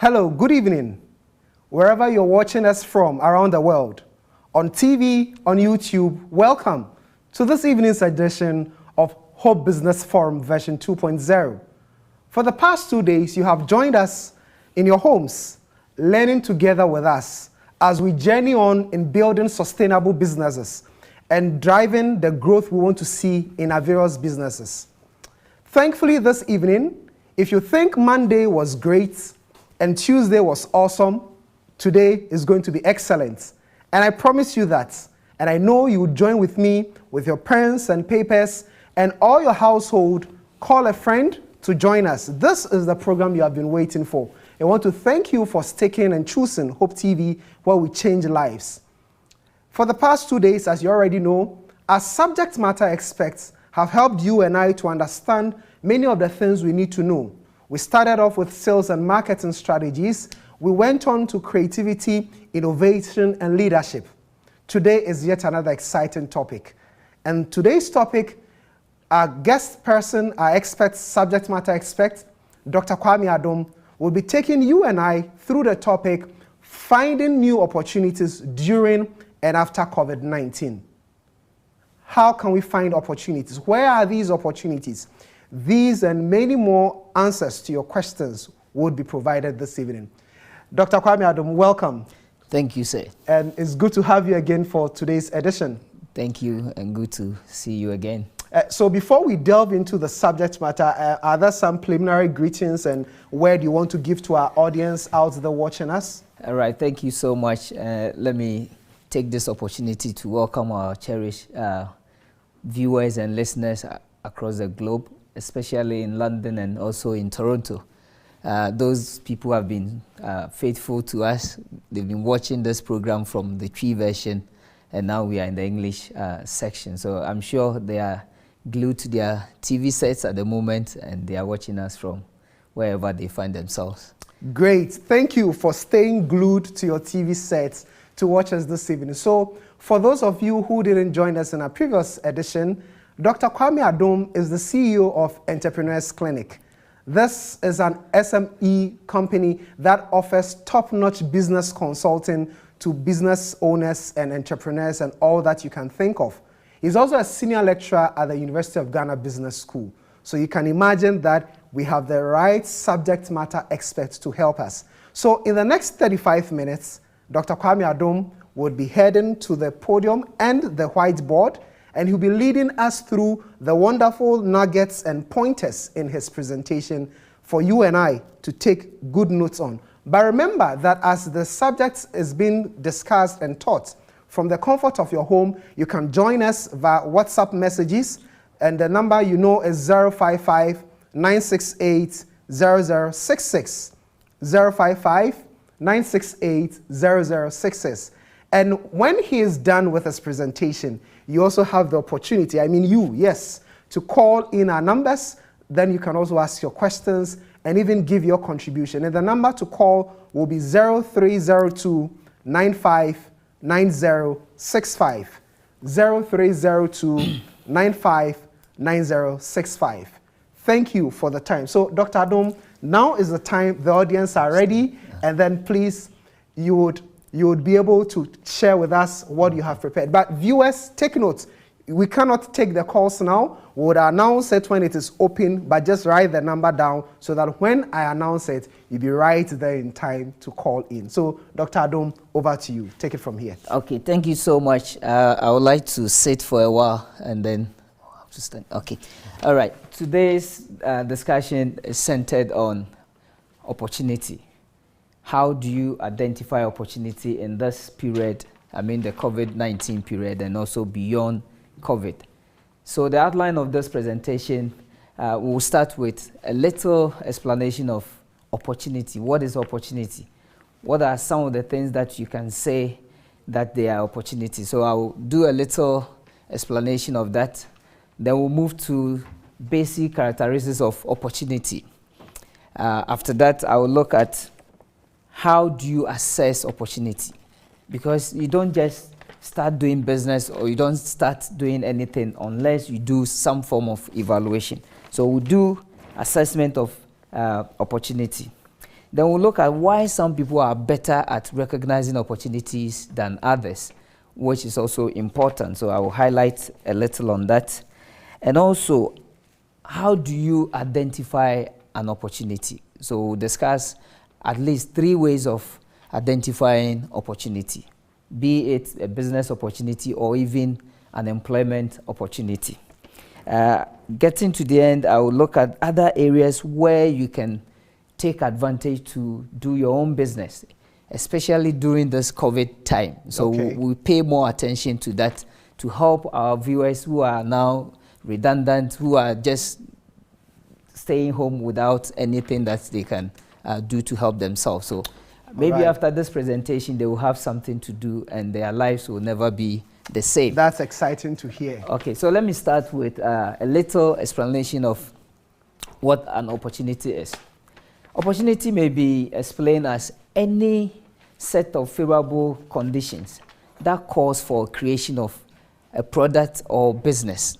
Hello, good evening. Wherever you're watching us from around the world, on TV, on YouTube, welcome to this evening's edition of Hope Business Forum version 2.0. For the past 2 days, you have joined us in your homes, learning together with us as we journey on in building sustainable businesses and driving the growth we want to see in our various businesses. Thankfully, this evening, if you think Monday was great and Tuesday was awesome, today is going to be excellent. And I promise you that. And I know you would join with me with your pens and papers and all your household. Call a friend to join us. This is the program you have been waiting for. I want to thank you for sticking and choosing Hope TV, where we change lives. For the past 2 days, as you already know, our subject matter experts have helped you and I to understand many of the things we need to know. We started off with sales and marketing strategies. We went on to creativity, innovation, and leadership. Today is yet another exciting topic. And today's topic, our guest person, our expert, subject matter expert, Dr. Kwame Adom, will be taking you and I through the topic, finding new opportunities during and after COVID-19. How can we find opportunities? Where are these opportunities? These and many more answers to your questions would be provided this evening. Dr. Kwame Adom, welcome. Thank you, sir. And it's good to have you again for today's edition. Thank you, and good to see you again. So before we delve into the subject matter, are there some preliminary greetings and where do you want to give to our audience out there watching us? All right, thank you so much. Let me take this opportunity to welcome our cherished viewers and listeners across the globe, especially in London and also in Toronto. Those people have been faithful to us. They've been watching this program from the Tree version, and now we are in the English section. So I'm sure they are glued to their TV sets at the moment, and they are watching us from wherever they find themselves. Great. Thank you for staying glued to your TV sets to watch us this evening. So for those of you who didn't join us in our previous edition, Dr. Kwame Adom is the CEO of Entrepreneurs Clinic. This is an SME company that offers top-notch business consulting to business owners and entrepreneurs and all that you can think of. He's also a senior lecturer at the University of Ghana Business School. So you can imagine that we have the right subject matter experts to help us. So in the next 35 minutes, Dr. Kwame Adom would be heading to the podium and the whiteboard, and he'll be leading us through the wonderful nuggets and pointers in his presentation for you and I to take good notes on. But remember that as the subject is being discussed and taught, from the comfort of your home, you can join us via WhatsApp messages, and the number you know is 055-968-0066, 055-968-0066. And when he is done with his presentation, you also have the opportunity, to call in our numbers. Then you can also ask your questions and even give your contribution. And the number to call will be 0302-959065, 0302-959065. Thank you for the time. So, Dr. Adom, now is the time. The audience are ready, and then please, you would be able to share with us what you have prepared. But viewers, take notes. We cannot take the calls now. We would announce it when it is open, but just write the number down so that when I announce it, you'll be right there in time to call in. So, Dr. Adom, over to you. Take it from here. Okay, thank you so much. I would like to sit for a while and then okay. All right. Today's discussion is centered on opportunity. How do you identify opportunity in this period, the COVID-19 period, and also beyond COVID? So the outline of this presentation, we'll start with a little explanation of opportunity. What is opportunity? What are some of the things that you can say that they are opportunities? So I'll do a little explanation of that. Then we'll move to basic characteristics of opportunity. After that, I will look at how do you assess opportunity? Because you don't just start doing business or you don't start doing anything unless you do some form of evaluation. So we'll do assessment of opportunity. Then we'll look at why some people are better at recognizing opportunities than others, which is also important. So I will highlight a little on that. And also, how do you identify an opportunity? So we'll discuss at least 3 ways of identifying opportunity, be it a business opportunity or even an employment opportunity. Getting to the end, I will look at other areas where you can take advantage to do your own business, especially during this COVID time. So we'll pay more attention to that to help our viewers who are now redundant, who are just staying home without anything that they can do to help themselves. So maybe after this presentation, they will have something to do and their lives will never be the same. That's exciting to hear. Okay, so let me start with a little explanation of what an opportunity is. Opportunity may be explained as any set of favorable conditions that calls for creation of a product or business.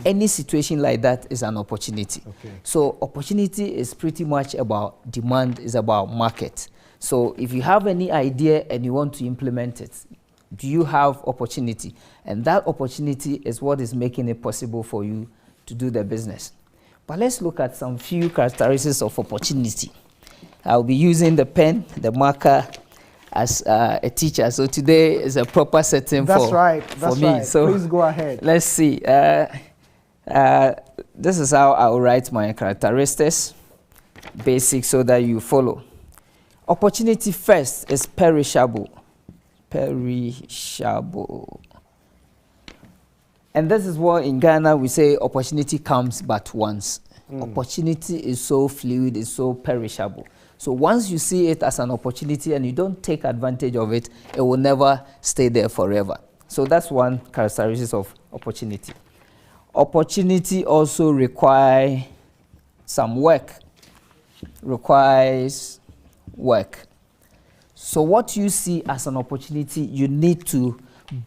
Any situation like that is an opportunity. So opportunity is pretty much about demand, is about market. So if you have any idea and you want to implement it, do you have opportunity? And that opportunity is what is making it possible for you to do the business. But let's look at some few characteristics of opportunity. I'll be using the pen, the marker, as a teacher. So today is a proper setting for me. So please go ahead. Let's see. This is how I will write my characteristics, basic, so that you follow. Opportunity first is perishable. Perishable. And this is what in Ghana we say opportunity comes but once. Opportunity is so fluid, it's so perishable. So once you see it as an opportunity and you don't take advantage of it, it will never stay there forever. So that's one characteristic of opportunity. Opportunity also requires some work. Requires work. So what you see as an opportunity, you need to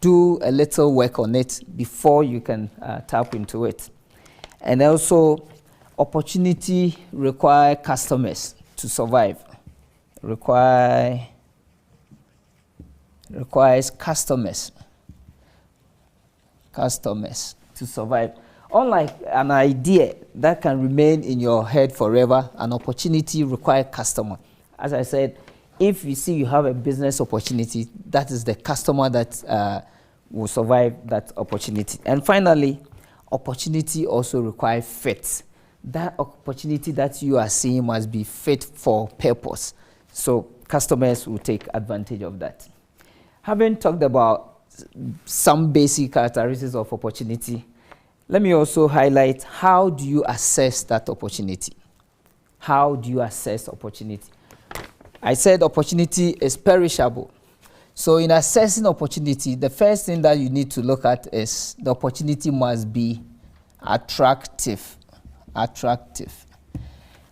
do a little work on it before you can tap into it. And also, opportunity requires customers to survive. Requires customers to survive. Unlike an idea that can remain in your head forever, an opportunity requires customer. As I said, if you see you have a business opportunity, that is the customer that will survive that opportunity. And finally, opportunity also requires fit. That opportunity that you are seeing must be fit for purpose. So customers will take advantage of that. Having talked about some basic characteristics of opportunity, let me also highlight how do you assess that opportunity. How do you assess opportunity? I said opportunity is perishable. So in assessing opportunity, the first thing that you need to look at is the opportunity must be attractive. Attractive.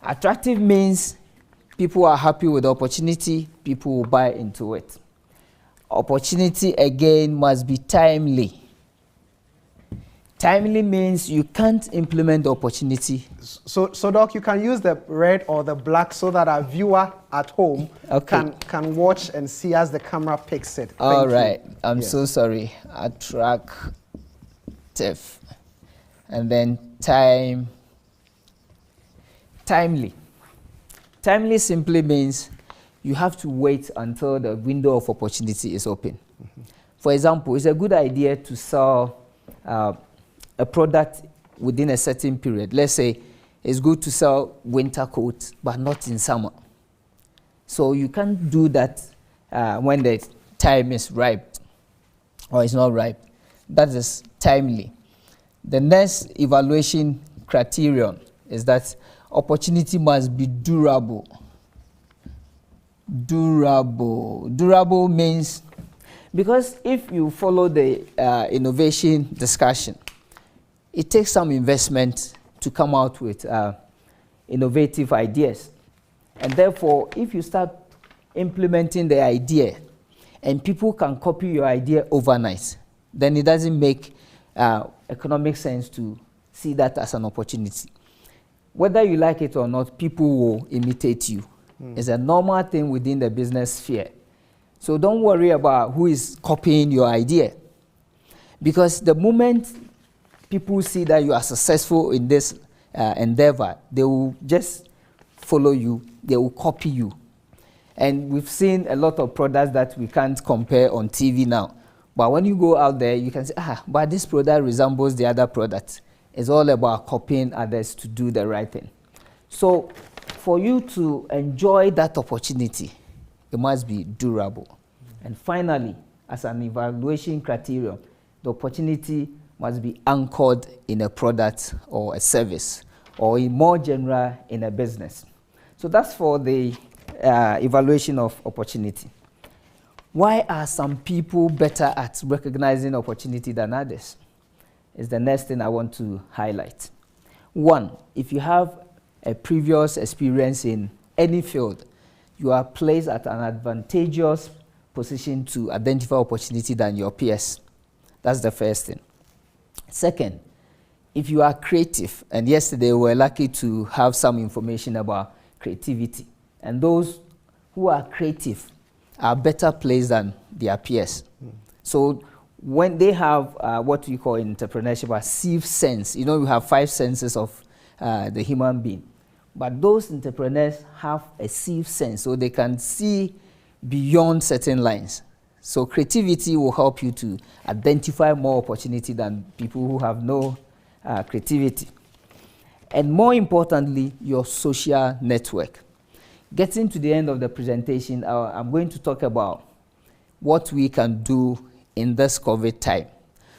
Attractive means people are happy with the opportunity, people will buy into it. Opportunity again must be timely. Timely means you can't implement the opportunity. So Doc, you can use the red or the black so that our viewer at home can watch and see as the camera picks it. All right. I'm so sorry. Attractive. And then timely. Timely simply means you have to wait until the window of opportunity is open. For example, it's a good idea to sell a product within a certain period. Let's say it's good to sell winter coats, but not in summer. So you can't do that when the time is ripe or it's not ripe. That is timely. The next evaluation criterion is that opportunity must be durable. Durable. Durable means, because if you follow the innovation discussion, it takes some investment to come out with innovative ideas. And therefore, if you start implementing the idea and people can copy your idea overnight, then it doesn't make economic sense to see that as an opportunity. Whether you like it or not, people will imitate you. It's a normal thing within the business sphere. So don't worry about who is copying your idea. Because the moment people see that you are successful in this endeavor, they will just follow you, they will copy you. And we've seen a lot of products that we can't compare on TV now. But when you go out there, you can say, but this product resembles the other product. It's all about copying others to do the right thing. So for you to enjoy that opportunity, it must be durable. And finally, as an evaluation criterion, the opportunity must be anchored in a product or a service, or in more general, in a business. So that's for the evaluation of opportunity. Why are some people better at recognizing opportunity than others? Is the next thing I want to highlight. One, if you have a previous experience in any field, you are placed at an advantageous position to identify opportunity than your peers. That's the first thing. Second, if you are creative, and yesterday we were lucky to have some information about creativity, and those who are creative are better placed than their peers. So when they have what we call in entrepreneurship a sixth sense, you know, we have 5 senses of the human being, but those entrepreneurs have a sixth sense, so they can see beyond certain lines. So creativity will help you to identify more opportunity than people who have no creativity. And more importantly, your social network. Getting to the end of the presentation, I'm going to talk about what we can do in this COVID time.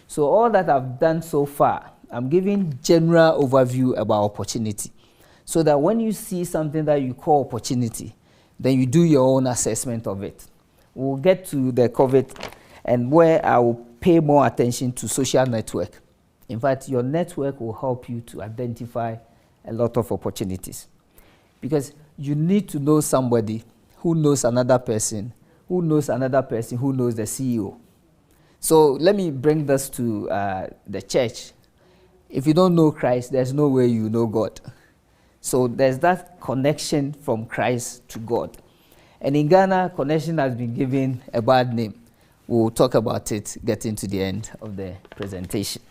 So all that I've done so far, I'm giving general overview about opportunity, so that when you see something that you call opportunity, then you do your own assessment of it. We'll get to the COVID and where I will pay more attention to social network. In fact, your network will help you to identify a lot of opportunities, because you need to know somebody who knows another person, who knows another person, who knows the CEO. So let me bring this to the church. If you don't know Christ, there's no way you know God. So there's that connection from Christ to God. And in Ghana, connection has been given a bad name. We'll talk about it getting to the end of the presentation.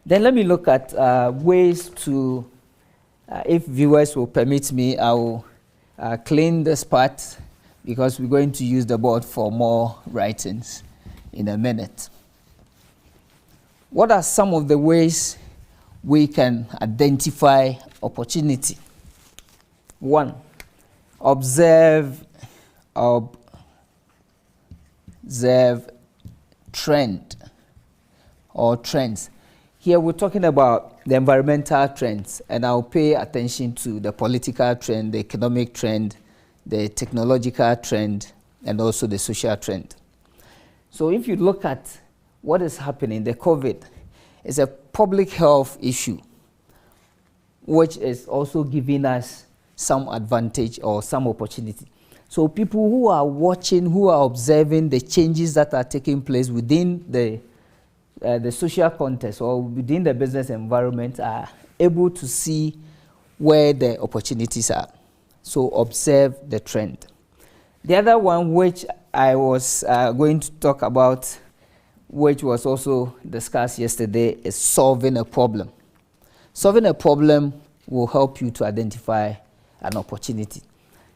Then let me look at ways to, if viewers will permit me, I will clean this part, because we're going to use the board for more writings in a minute. What are some of the ways we can identify opportunity? One, observe trend or trends. Here we're talking about the environmental trends, and I'll pay attention to the political trend, the economic trend, the technological trend, and also the social trend. So if you look at what is happening, the COVID is a public health issue, which is also giving us some advantage or some opportunity. So people who are watching, who are observing the changes that are taking place within the social context or within the business environment are able to see where the opportunities are. So observe the trend. The other one, which I was going to talk about, which was also discussed yesterday, is solving a problem. Solving a problem will help you to identify an opportunity.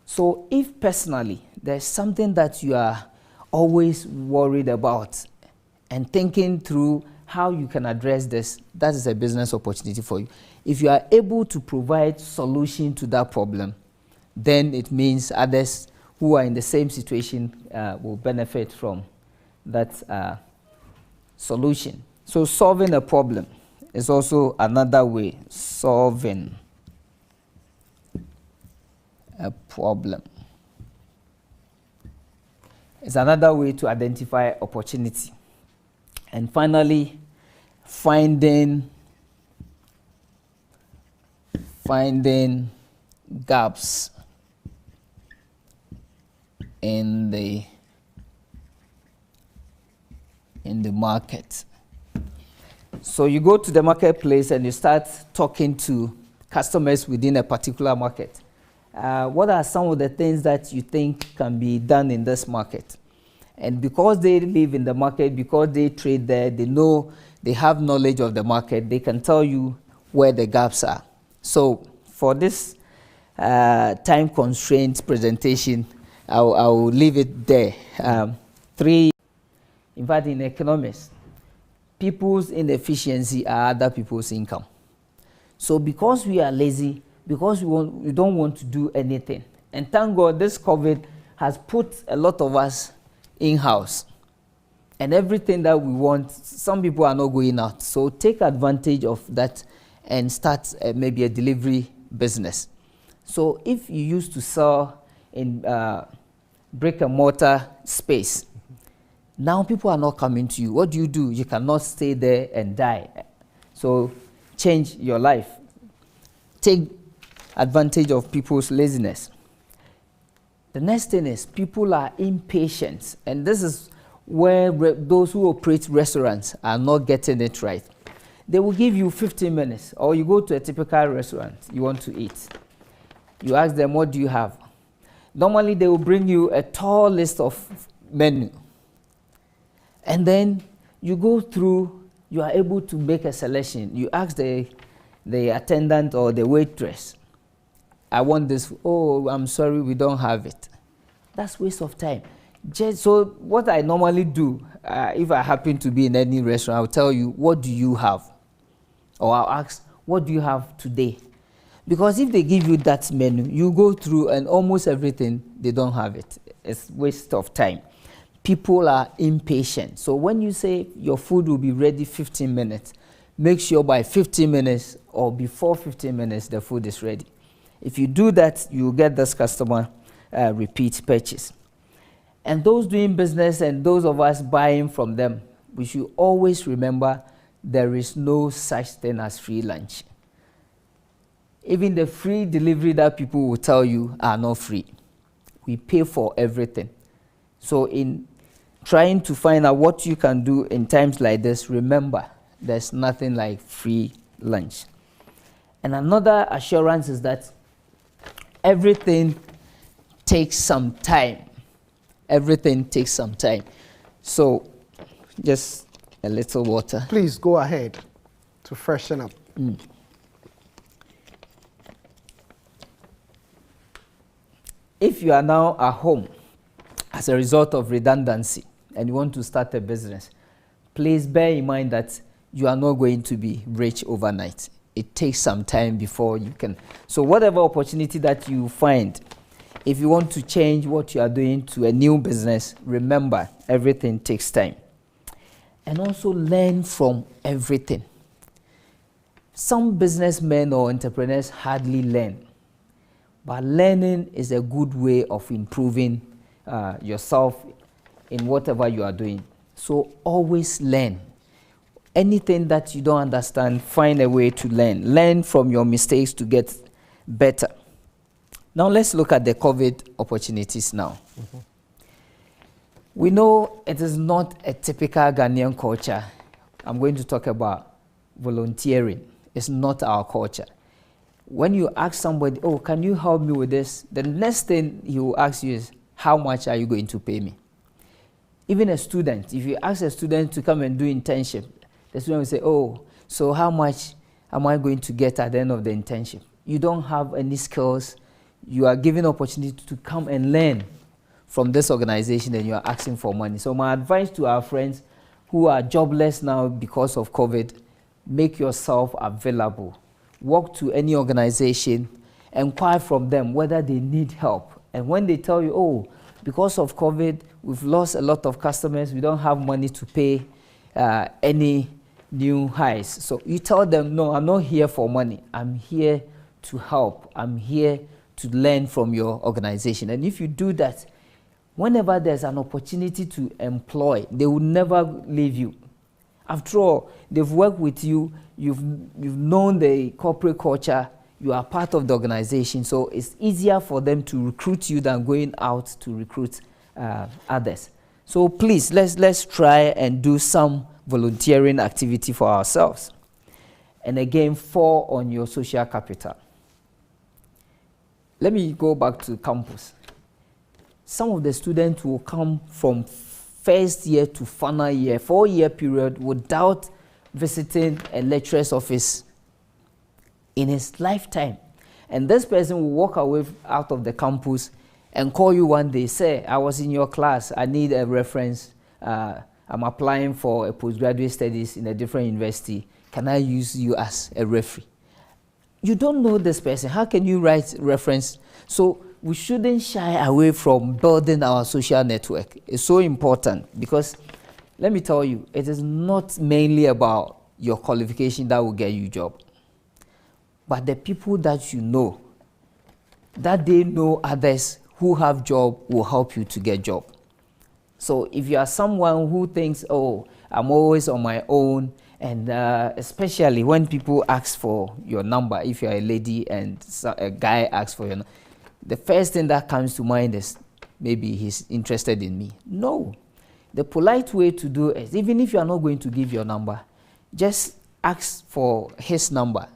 So if personally there's something that you are always worried about and thinking through how you can address this, that is a business opportunity for you. If you are able to provide solution to that problem, then it means others who are in the same situation will benefit from that solution. So solving a problem is also another way. Solving a problem is another way to identify opportunity. And finally, finding gaps in the market. So you go to the marketplace and you start talking to customers within a particular market, what are some of the things that you think can be done in this market? And because they live in the market, because they trade there, they know, they have knowledge of the market, they can tell you where the gaps are. So for this time constraint presentation, I will leave it there. Three, in fact, in economics, people's inefficiency are other people's income. So because we are lazy, because we don't want to do anything, and thank God this COVID has put a lot of us in-house. And everything that we want, some people are not going out. So take advantage of that and start maybe a delivery business. So if you used to sell in brick and mortar space, now people are not coming to you. What do? You cannot stay there and die. So change your life. Take advantage of people's laziness. The next thing is people are impatient, and this is where those who operate restaurants are not getting it right. They will give you 15 minutes, or you go to a typical restaurant, you want to eat. You ask them, what do you have? Normally, they will bring you a tall list of menu. And then you go through, you are able to make a selection. You ask the attendant or the waitress, I want this. Oh, I'm sorry, we don't have it. That's waste of time. So what I normally do, if I happen to be in any restaurant, I'll tell you, what do you have? Or I'll ask, what do you have today? Because if they give you that menu, you go through and almost everything, they don't have it. It's waste of time. People are impatient. So when you say your food will be ready 15 minutes, make sure by 15 minutes or before 15 minutes, the food is ready. If you do that, you get this customer repeat purchase. And those doing business and those of us buying from them, we should always remember there is no such thing as free lunch. Even the free delivery that people will tell you are not free. We pay for everything. So in trying to find out what you can do in times like this, remember, there's nothing like free lunch. And another assurance is that everything takes some time. Everything takes some time. So just a little water. Please go ahead to freshen up. If you are now at home as a result of redundancy and you want to start a business, please bear in mind that you are not going to be rich overnight. It takes some time before you can. So whatever opportunity that you find, if you want to change what you are doing to a new business, remember, everything takes time. And also learn from everything. Some businessmen or entrepreneurs hardly learn. But learning is a good way of improving yourself in whatever you are doing. So always learn. Anything that you don't understand, find a way to learn. Learn from your mistakes to get better. Now let's look at the COVID opportunities now. We know it is not a typical Ghanaian culture. I'm going to talk about volunteering. It's not our culture. When you ask somebody, oh, can you help me with this? The next thing he will ask you is, how much are you going to pay me? Even a student, if you ask a student to come and do internship, the student will say, oh, so how much am I going to get at the end of the internship? You don't have any skills. You are given opportunity to come and learn from this organization and you are asking for money. So my advice to our friends who are jobless now because of COVID, make yourself available. Walk to any organization, inquire from them whether they need help. And when they tell you, oh, because of COVID, we've lost a lot of customers, we don't have money to pay any new hires. So you tell them, no, I'm not here for money. I'm here to help. I'm here to learn from your organization. And if you do that, whenever there's an opportunity to employ, they will never leave you. After all, they've worked with you, you've known the corporate culture, you are part of the organization, so it's easier for them to recruit you than going out to recruit others. So please, let's try and do some volunteering activity for ourselves. And again, fall on your social capital. let me go back to campus. Some of the students will come from first year to final year, 4-year period, without visiting a lecturer's office in his lifetime. And this person will walk away out of the campus and call you one day, say, I was in your class, I need a reference, I'm applying for a postgraduate studies in a different university, can I use you as a referee? You don't know this person, how can you write reference? So we shouldn't shy away from building our social network. It's so important because, let me tell you, it is not mainly about your qualification that will get you a job, but the people that you know, that they know others who have job will help you to get job. So if you are someone who thinks, oh, I'm always on my own, and especially when people ask for your number, if you're a lady and a guy asks for your number, the first thing that comes to mind is maybe he's interested in me. No. The polite way to do it, even if you are not going to give your number, just ask for his number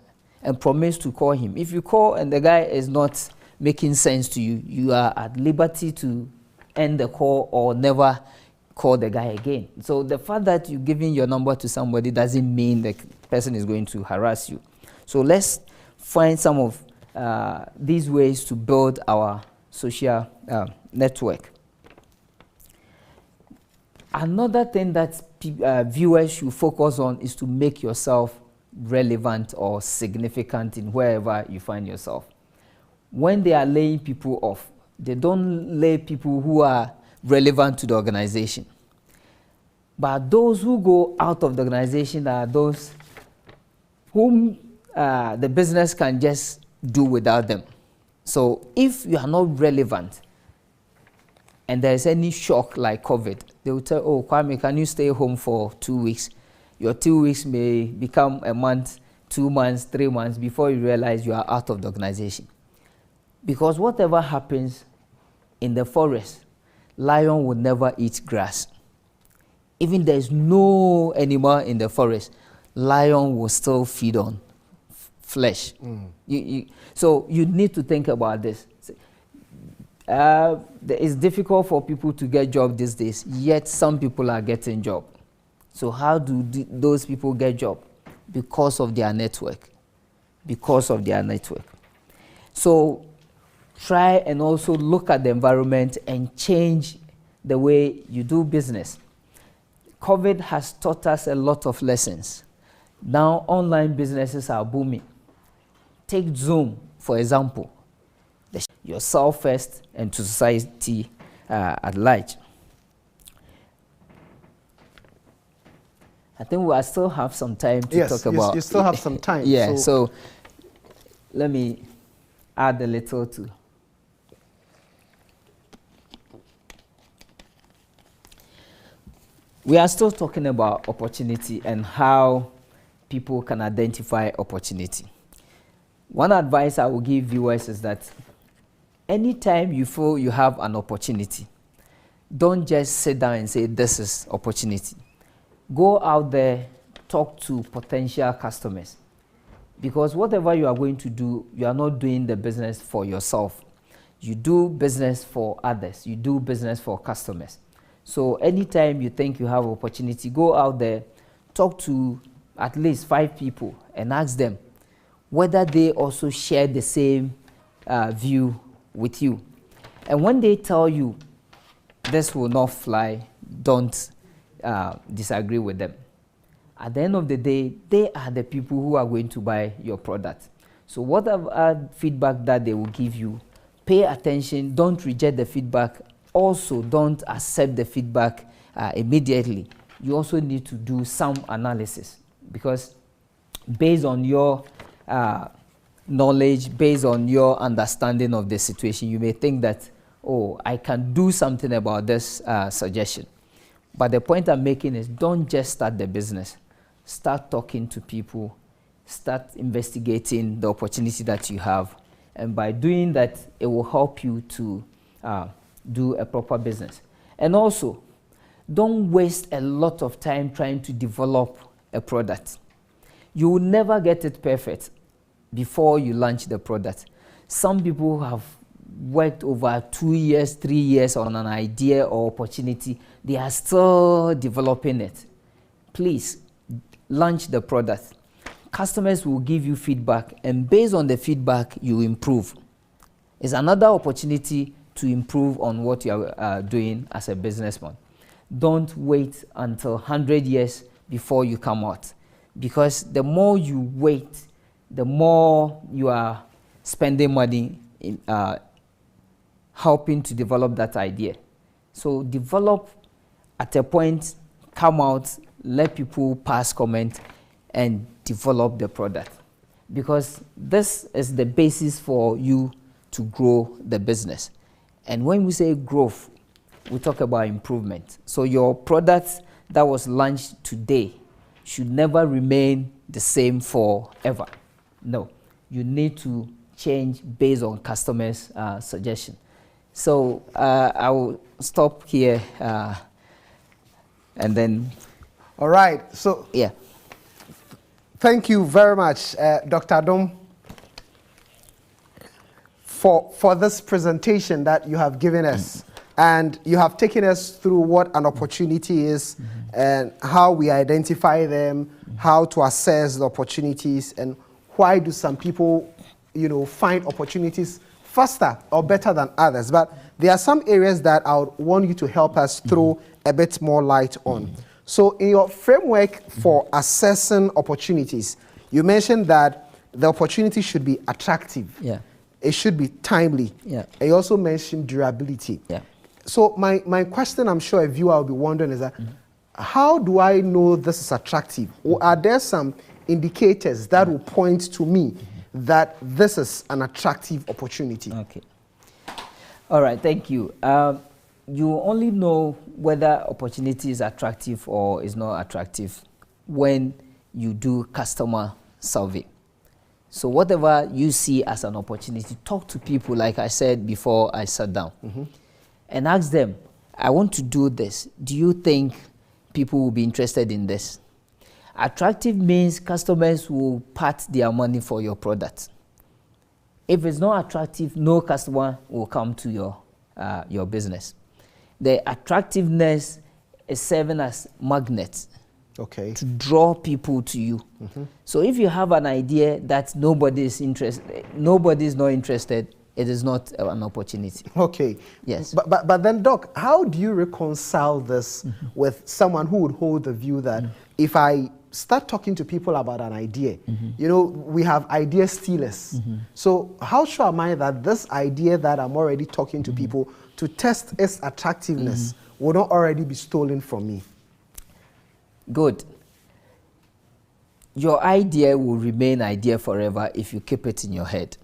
and promise to call him. If you call and the guy is not making sense to you, you are at liberty to end the call or never call the guy again. So the fact that you're giving your number to somebody doesn't mean the person is going to harass you. So let's find some of these ways to build our social network. Another thing that viewers should focus on is to make yourself relevant or significant in wherever you find yourself. When they are laying people off, they don't lay people who are relevant to the organization. But those who go out of the organization are those whom the business can just do without them. So if you are not relevant and there is any shock like COVID, they will tell, oh, Kwame, can you stay home for 2 weeks? Your 2 weeks may become a month, 2 months, 3 months before you realize you are out of the organization. Because whatever happens in the forest, lion will never eat grass. Even there is no animal in the forest, lion will still feed on flesh. So you need to think about this. It's difficult for people to get jobs these days, yet some people are getting jobs. So how do those people get jobs? Because of their network. Because of their network. So try and also look at the environment and change the way you do business. COVID has taught us a lot of lessons. Now online businesses are booming. Take Zoom, for example. Yourself first and to society at large. I think we still have some time to talk about. You still have some time. Yeah, so let me add a little to. We are still talking about opportunity and how people can identify opportunity. One advice I will give viewers is that anytime you feel you have an opportunity, don't just sit down and say, this is opportunity. Go out there, talk to potential customers. Because whatever you are going to do, you are not doing the business for yourself. You do business for others. You do business for customers. So anytime you think you have opportunity, go out there, talk to at least 5 people and ask them whether they also share the same view with you. And when they tell you this will not fly, don't disagree with them. At the end of the day, they are the people who are going to buy your product. So whatever feedback that they will give you, pay attention, don't reject the feedback. Also, don't accept the feedback immediately. You also need to do some analysis because based on your knowledge, based on your understanding of the situation, you may think that, oh, I can do something about this suggestion. But the point I'm making is don't just start the business. Start talking to people. Start investigating the opportunity that you have. And by doing that, it will help you to do a proper business. And also, don't waste a lot of time trying to develop a product. You will never get it perfect before you launch the product. Some people have worked over 2 years, 3 years on an idea or opportunity. They are still developing it. Please launch the product. Customers will give you feedback, and based on the feedback, you improve. It's another opportunity to improve on what you are doing as a businessman. Don't wait until 100 years before you come out, because the more you wait, the more you are spending money in helping to develop that idea. So develop at a point, come out, let people pass comment, and develop the product, because this is the basis for you to grow the business. And when we say growth, we talk about improvement. So your product that was launched today should never remain the same forever. No, you need to change based on customers' suggestion. So I will stop here and then. All right. So yeah. Thank you very much, Dr. Adom, for this presentation that you have given us. And you have taken us through what an opportunity is and how we identify them, how to assess the opportunities, and why do some people, find opportunities faster or better than others. But there are some areas that I would want you to help us throw a bit more light on. So in your framework for assessing opportunities, you mentioned that the opportunity should be attractive. Yeah. It should be timely. Yeah. And you also mentioned durability. Yeah. So my question, I'm sure a viewer will be wondering, is that how do I know this is attractive? Or are there some indicators that will point to me that this is an attractive opportunity? Okay. All right, thank you. You only know whether opportunity is attractive or is not attractive when you do customer survey. So whatever you see as an opportunity, talk to people, like I said before I sat down, and ask them, I want to do this. Do you think people will be interested in this? Attractive means customers will part their money for your product. If it's not attractive, no customer will come to your business. The attractiveness is serving as magnets to draw people to you. So if you have an idea that nobody is not interested, it is not an opportunity. Okay. Yes. But then, Doc, how do you reconcile this with someone who would hold the view that if I start talking to people about an idea, we have idea stealers. So how sure am I that this idea that I'm already talking to people to test its attractiveness will not already be stolen from me? Good. Your idea will remain idea forever if you keep it in your head.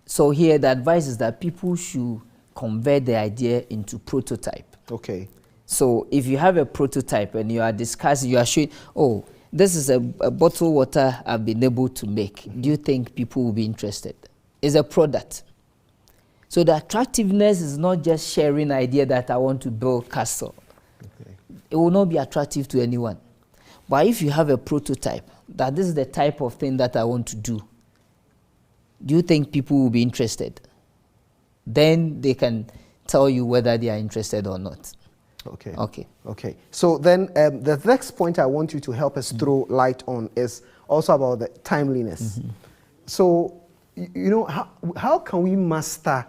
So here the advice is that people should convert the idea into prototype. Okay. So if you have a prototype and you are discussing, you are showing, oh, this is a bottled water I've been able to make. Do you think people will be interested? It's a product. So the attractiveness is not just sharing idea that I want to build castle. It will not be attractive to anyone. But if you have a prototype, that this is the type of thing that I want to do you think people will be interested? Then they can tell you whether they are interested or not. Okay. Okay. Okay. So then the next point I want you to help us throw light on is also about the timeliness. So, how can we master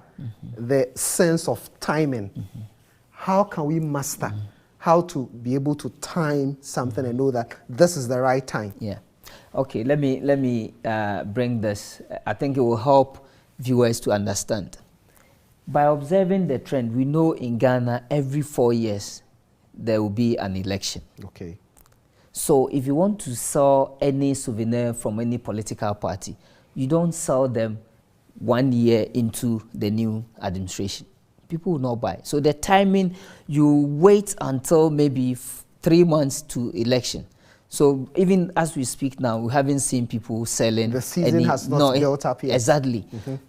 the sense of timing? How can we master how to be able to time something and know that this is the right time? Yeah. Okay, let me bring this. I think it will help viewers to understand. By observing the trend, we know in Ghana every 4 years there will be an election. Okay. So if you want to sell any souvenir from any political party, you don't sell them 1 year into the new administration. People will not buy. So the timing, you wait until maybe 3 months to election. So even as we speak now, we haven't seen people selling. The season has not built up yet. Exactly.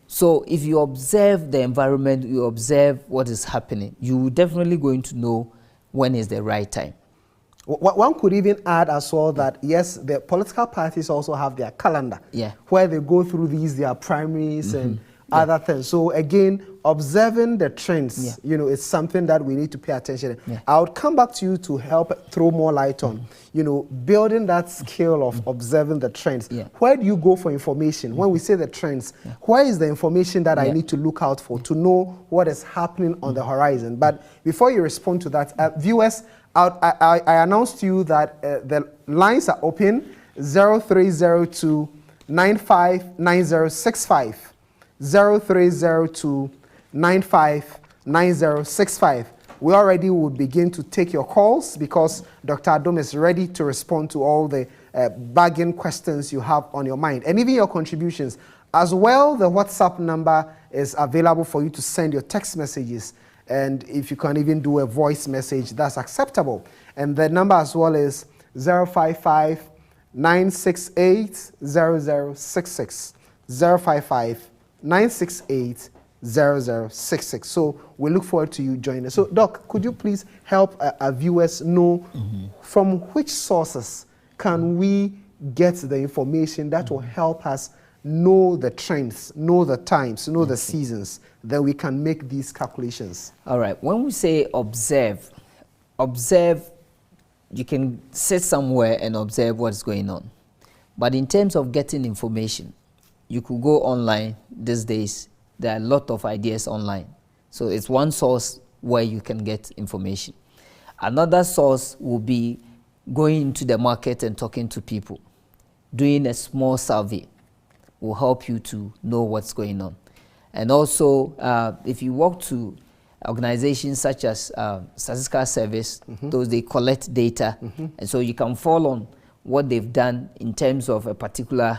So if you observe the environment, you observe what is happening, you're definitely going to know when is the right time. One could even add as well that, yes, the political parties also have their calendar, Yeah. where they go through their primaries and other things. So again, observing the trends, is something that we need to pay attention to. Yeah. I would come back to you to help throw more light on, building that skill of observing the trends. Yeah. Where do you go for information? When we say the trends, where is the information that I need to look out for to know what is happening on the horizon? But before you respond to that, viewers, I announced to you that the lines are open, 0302 959065. 0302 959065. We already would begin to take your calls because Dr. Adom is ready to respond to all the bargain questions you have on your mind and even your contributions. As well, the WhatsApp number is available for you to send your text messages. And if you can even do a voice message, that's acceptable. And the number as well is 055 968 0066. 055 968 0066. So we look forward to you joining us. So, Doc, could you please help our viewers know from which sources can we get the information that will help us know the trends, know the times, know the seasons, then we can make these calculations? All right. When we say observe, you can sit somewhere and observe what's going on. But in terms of getting information, you could go online these days. There are a lot of ideas online. So it's one source where you can get information. Another source will be going into the market and talking to people. Doing a small survey will help you to know what's going on. And also, if you walk to organizations such as Statistical Service, those they collect data, and so you can fall on what they've done in terms of a particular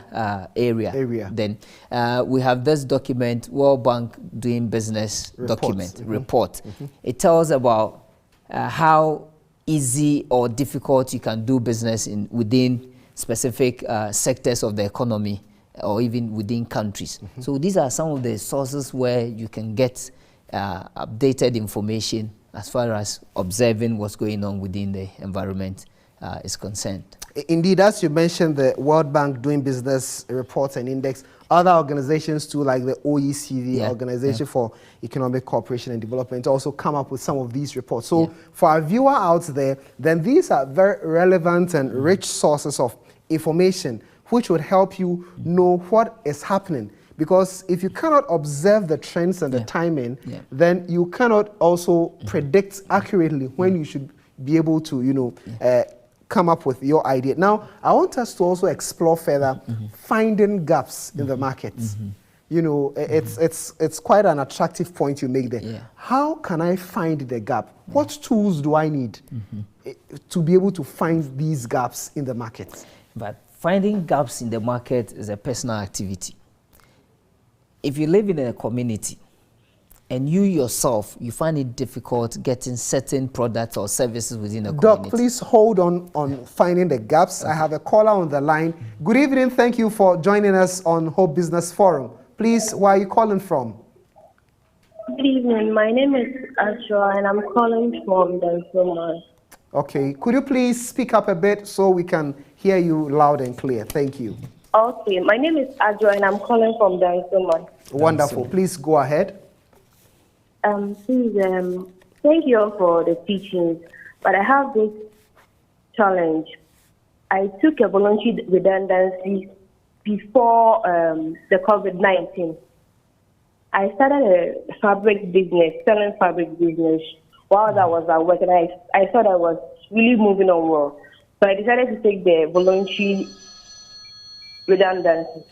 area. Then we have this document, World Bank Doing Business report. It tells about how easy or difficult you can do business within specific sectors of the economy or even within countries. So these are some of the sources where you can get updated information as far as observing what's going on within the environment is concerned. Indeed, as you mentioned, the World Bank Doing Business reports and index, other organizations too, like the OECD, Organization for Economic Cooperation and Development, also come up with some of these reports. So for our viewer out there, then these are very relevant and rich sources of information which would help you know what is happening. Because if you cannot observe the trends and the timing, then you cannot also predict accurately when you should be able to, come up with your idea. Now, I want us to also explore further finding gaps in the market. It's quite an attractive point you make there. How can I find the gap? What tools do I need to be able to find these gaps in the market? But finding gaps in the market is a personal activity. If you live in a community and you yourself, you find it difficult getting certain products or services within a community. Doc, please hold on finding the gaps. I have a caller on the line. Good evening. Thank you for joining us on Hope Business Forum. Please, where are you calling from? Good evening. My name is Ashra and I'm calling from Dansoma. Okay. Could you please speak up a bit so we can hear you loud and clear? Thank you. Okay. My name is Ashra and I'm calling from Dansoma. Wonderful. Please go ahead. Thank you all for the teachings, but I have this challenge. I took a voluntary redundancy before the COVID-19. I started a fabric business, selling fabric business, while I was at work, and I thought I was really moving on well. So I decided to take the voluntary redundancy.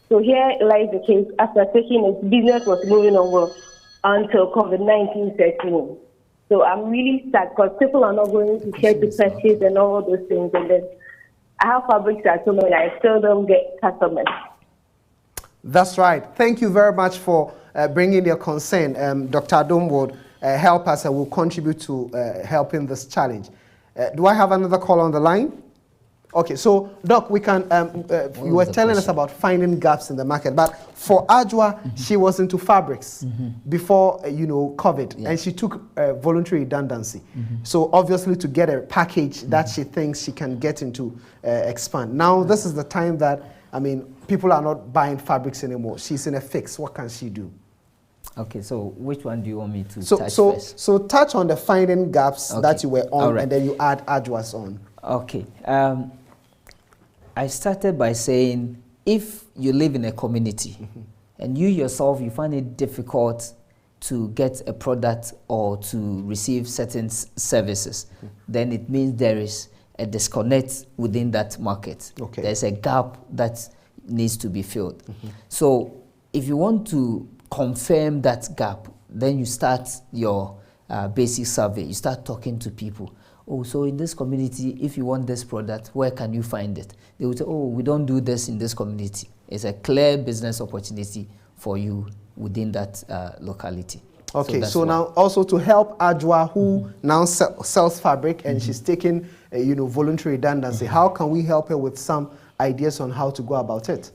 So here lies the case. After taking it, business was moving on well until COVID-19 set in. So I'm really sad because people are not going to care to purchase and all those things. And then I have fabrics at home and I still don't get customers. That's right. Thank you very much for bringing your concern. Dr. Adom would help us and will contribute to helping this challenge. Do I have another call on the line? Okay, so Doc, we can. You were the telling us question? about finding gaps in the market, but for Ajwa, she was into fabrics before COVID, and she took voluntary redundancy. So obviously, to get a package that she thinks she can get into expand. Now this is the time that people are not buying fabrics anymore. She's in a fix. What can she do? Okay, so which one do you want me to touch So first? so touch on the finding gaps that you were on, All right. and then you add Ajwa's on. Okay. I started by saying if you live in a community and you yourself, you find it difficult to get a product or to receive certain services, then it means there is a disconnect within that market. Okay. There's a gap that needs to be filled. So if you want to confirm that gap, then you start your basic survey. You start talking to people. Oh, so in this community, if you want this product, where can you find it? They will say, oh, we don't do this in this community. It's a clear business opportunity for you within that locality. Okay, that's so one. now also to help Ajwa, who now sells fabric and she's taking voluntary redundancy, how can we help her with some ideas on how to go about it?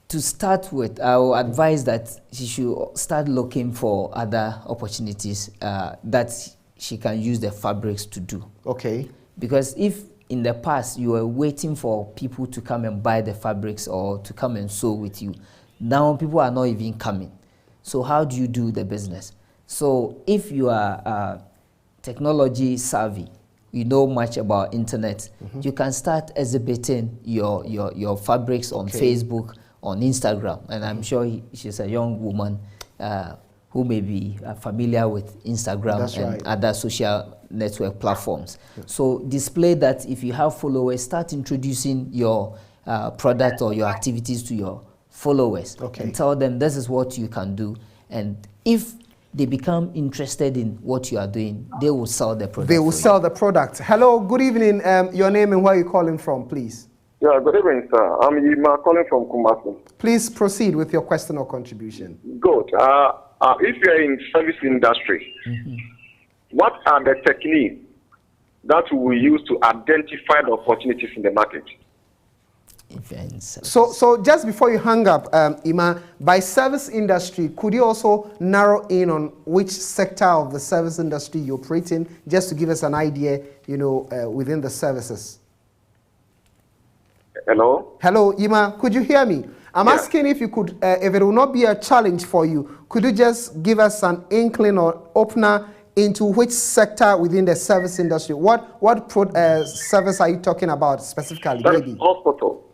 To start with, I will advise that she should start looking for other opportunities that she can use the fabrics to do. Okay. Because if in the past you were waiting for people to come and buy the fabrics or to come and sew with you, now people are not even coming. So how do you do the business? So if you are technology savvy, you know much about internet, you can start exhibiting your fabrics on Facebook, on Instagram, and I'm sure she's a young woman who may be familiar with Instagram and other social network platforms. So display that. If you have followers, start introducing your product or your activities to your followers and tell them this is what you can do. And if they become interested in what you are doing, they will sell the product. They will sell the product. Hello, good evening. Your name and where you're calling from, please. Yeah, good evening, sir. I'm Yima calling from Kumasi. Please proceed with your question or contribution. Good. If you're in service industry, what are the techniques that we will use to identify the opportunities in the market? So just before you hang up, Ima, by service industry, could you also narrow in on which sector of the service industry you operate in, just to give us an idea, within the services? Hello? Hello, Ima, could you hear me? I'm asking if you could, if it will not be a challenge for you, could you just give us an inkling or opener into which sector within the service industry? What service are you talking about specifically? Maybe? Hospital.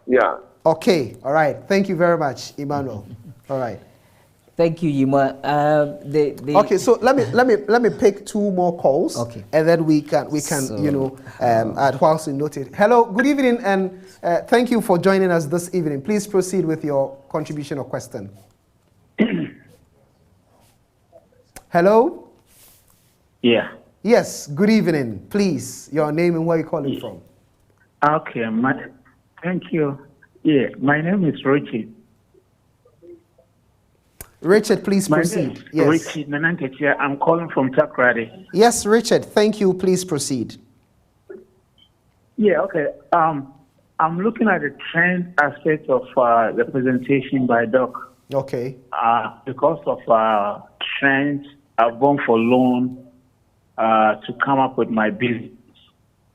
Yeah. Okay. All right. Thank you very much, Emmanuel. All right. Thank you, Yima. Okay, so let me pick two more calls. Okay. And then we can add whilst we note it. Hello, good evening, and thank you for joining us this evening. Please proceed with your contribution or question. Hello? Yeah. Yes, good evening. Please, your name and where you're calling from. Okay, thank you. Yeah, my name is Richard. Richard, please proceed. Yes. Richard Nananketia. I'm calling from Takrady. Yes, Richard, thank you. Please proceed. Yeah, okay. I'm looking at the trend aspect of the presentation by Doc. Okay. Because of trends, I've gone for loan to come up with my business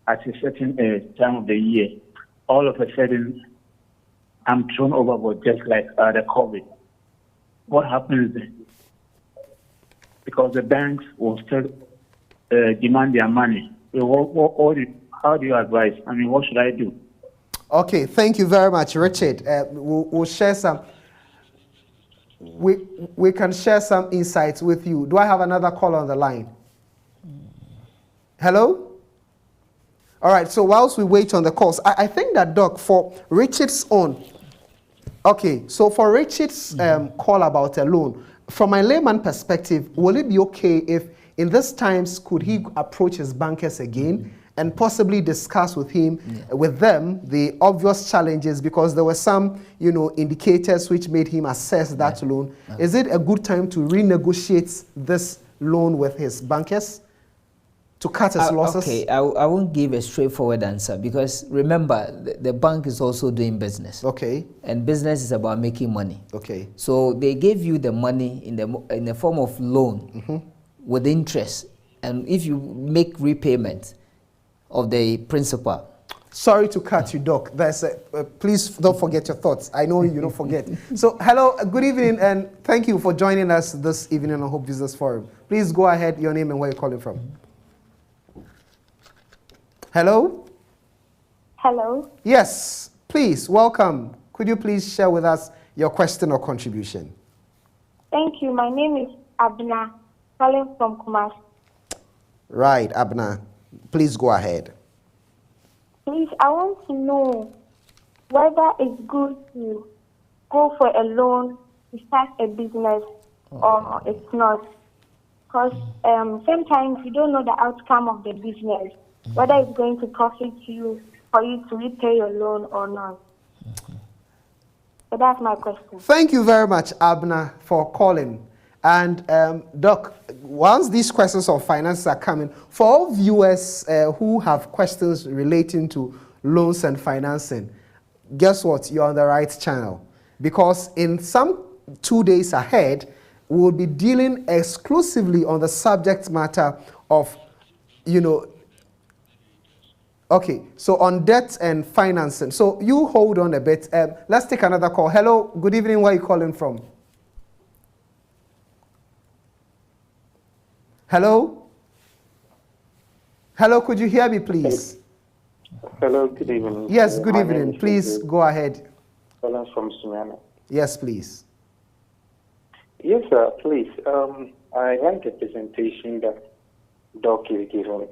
at a certain time of the year. All of a sudden, I'm thrown overboard just like the COVID. What happens then? Because the banks will still demand their money. How do you advise? I mean, what should I do? Okay, thank you very much, Richard. We'll share some. We can share some insights with you. Do I have another call on the line? Hello? All right, so whilst we wait on the calls, I think that, Doc, for Richard's own, okay, so for Richard's call about a loan, from a layman perspective, will it be okay if in these times could he approach his bankers again and possibly discuss with them the obvious challenges, because there were some indicators which made him assess that loan? Is it a good time to renegotiate this loan with his bankers to cut his losses? Okay, I won't give a straightforward answer because remember, the bank is also doing business. Okay. And business is about making money. Okay. So they gave you the money in the form of loan with interest. And if you make repayment of the principal. Sorry to cut you, Doc. Please don't forget your thoughts. I know you don't forget. So, hello, good evening, and thank you for joining us this evening on Hope Business Forum. Please go ahead, your name and where you're calling from. Hello? Hello. Yes, please, welcome. Could you please share with us your question or contribution? Thank you. My name is Abna, calling from Kumasi. Right, Abna. Please go ahead. Please, I want to know whether it's good to go for a loan to start a business or it's not. Because sometimes you don't know the outcome of the business, whether it's going to profit you for you to repay your loan or not. So that's my question. Thank you very much, Abna, for calling. And Doc, once these questions of finance are coming, for all viewers who have questions relating to loans and financing, guess what? You're on the right channel. Because in some 2 days ahead, we'll be dealing exclusively on the subject matter of, okay, so on debt and financing. So you hold on a bit. Let's take another call. Hello, good evening. Where are you calling from? Hello? Hello, could you hear me, please? Hello, good evening. Yes, good evening. Please go ahead. Calling from Sumiana. Yes, please. Yes, sir, please. I like the presentation that Doc is giving.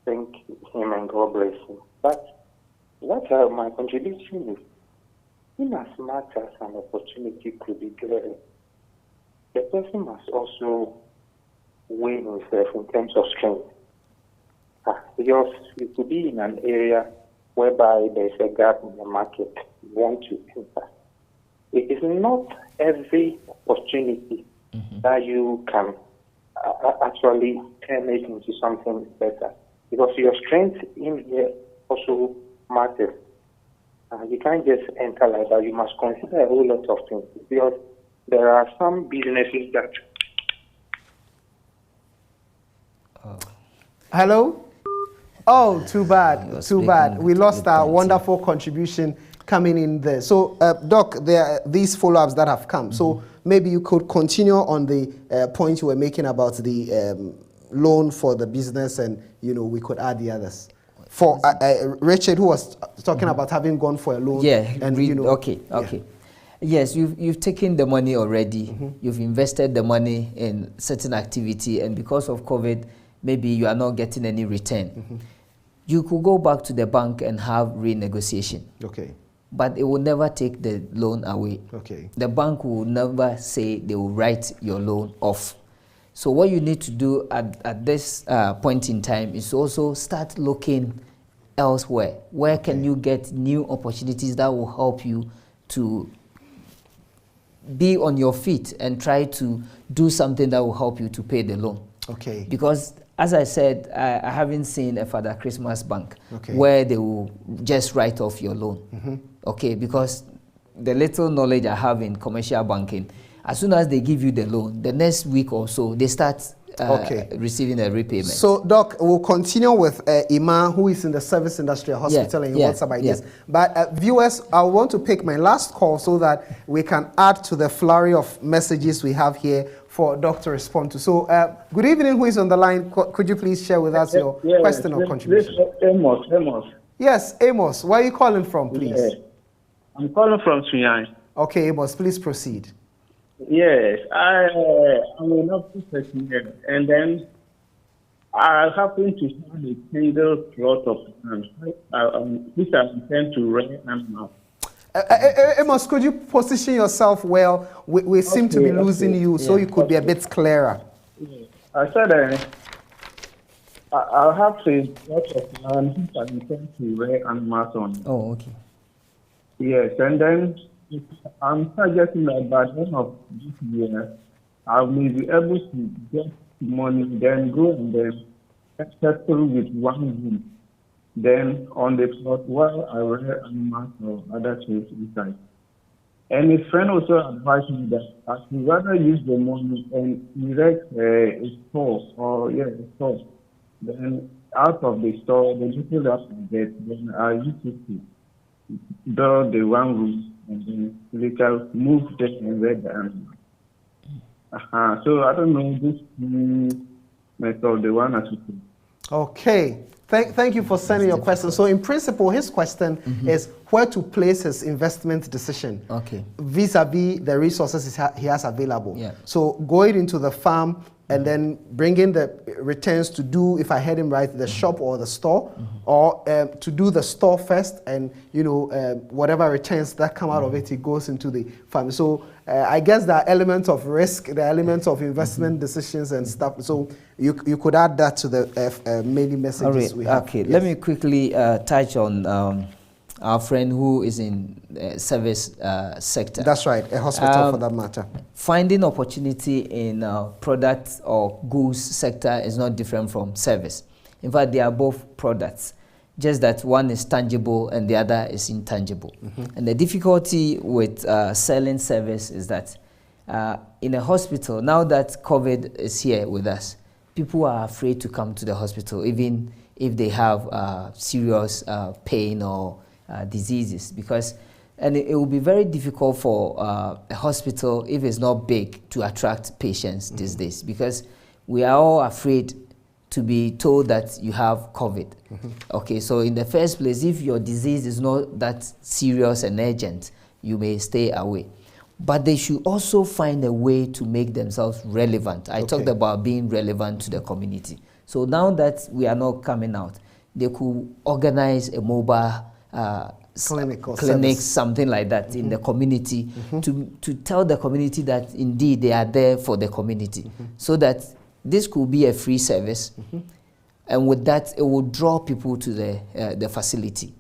Thank him and God bless him. But what my contribution is, in as much as an opportunity could be given, the person must also weigh himself in terms of strength. Because you could be in an area whereby there's a gap in the market, you want to enter. It is not every opportunity that you can actually turn it into something better. Because your strength in here also matters. You can't just enter like that. You must consider a whole lot of things. Because there are some businesses that... Hello? Oh, too bad, too bad. We lost our wonderful contribution coming in there. So, Doc, there are these follow-ups that have come. So maybe you could continue on the point you were making about the loan for the business, and we could add the others. For Richard, who was talking about having gone for a loan. Yeah, and okay. Yes, you've taken the money already. You've invested the money in certain activity, and because of COVID, maybe you are not getting any return. You could go back to the bank and have renegotiation. Okay. But it will never take the loan away. Okay. The bank will never say they will write your loan off. So what you need to do at this point in time is also start looking elsewhere. Where can you get new opportunities that will help you to be on your feet and try to do something that will help you to pay the loan? Okay. Because, as I said, I haven't seen a Father Christmas bank where they will just write off your loan. Okay, because the little knowledge I have in commercial banking, as soon as they give you the loan, the next week or so, they start receiving a repayment. So, Doc, we'll continue with Iman, who is in the service industry, a hospital, and what's about this. But viewers, I want to pick my last call so that we can add to the flurry of messages we have here for Doc to respond to. So, good evening, who is on the line? Could you please share with us your question or contribution? Amos. Yes, Amos. Where are you calling from, please? Yeah. I'm calling from Sunyani. Okay, Amos, please proceed. Yes, I'm an office person here, and then I happen to have a single plot of land, which I intend to rent animals. Amos, could you position yourself well? We seem to be losing you, so you could be a bit clearer. I said I have a plot of land which I intend to rent animals on. Oh, okay. Yes, and then I'm targeting that by the end of this year, I may be able to get money, then go and then settle with one room. Then on the plot, while I rear animals or other things inside. And a friend also advised me that I should rather use the money and erect a store a store. Then out of the store, the little that I get, then I use it to build the one room and then later move them and rear the animals. So I don't know this method, the one I should do. Okay. Thank you for sending your question. So in principle, his question is where to place his investment decision vis-a-vis the resources he has available. Yeah. So going into the farm and then bringing the returns to do, if I heard him right, the shop or the store, or to do the store first, and whatever returns that come out of it, it goes into the farm. So I guess there are elements of risk, there are elements of investment decisions and stuff. So you could add that to the many messages we have. Okay, Yes. let me quickly touch on our friend who is in service sector. That's right, a hospital for that matter. Finding opportunity in products or goods sector is not different from service. In fact, they are both products, just that one is tangible and the other is intangible. And the difficulty with selling service is that in a hospital, now that COVID is here with us, people are afraid to come to the hospital, even if they have serious pain or diseases, and it will be very difficult for a hospital, if it's not big, to attract patients these days, because we are all afraid to be told that you have COVID. Okay, so in the first place, if your disease is not that serious and urgent, you may stay away. But they should also find a way to make themselves relevant. I talked about being relevant to the community. So now that we are not coming out, they could organize a mobile clinic, something like that in the community, to tell the community that indeed they are there for the community, so that this could be a free service, and with that it will draw people to the facility.